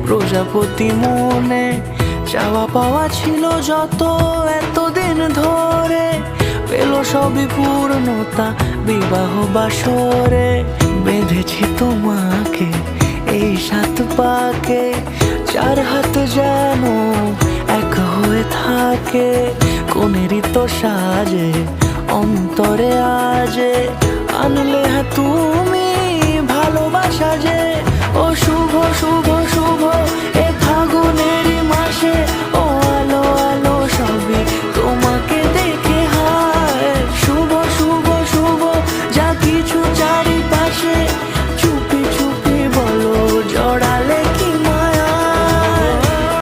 প্রজাপতি মনে চাওয়া পাওয়া ছিল যত এতদিন ধরে, পেল সবই পূর্ণতা বিবাহ বাসরে। বেঁধেছি তোমাকে এই 7 পাকে, 4 হাত যেন এক হয়ে থাকে। কোনেরই তো সাজে অন্তরে আজে আনলে তুমি ভালোবাসা যে। ও শুভ শুভ শুভ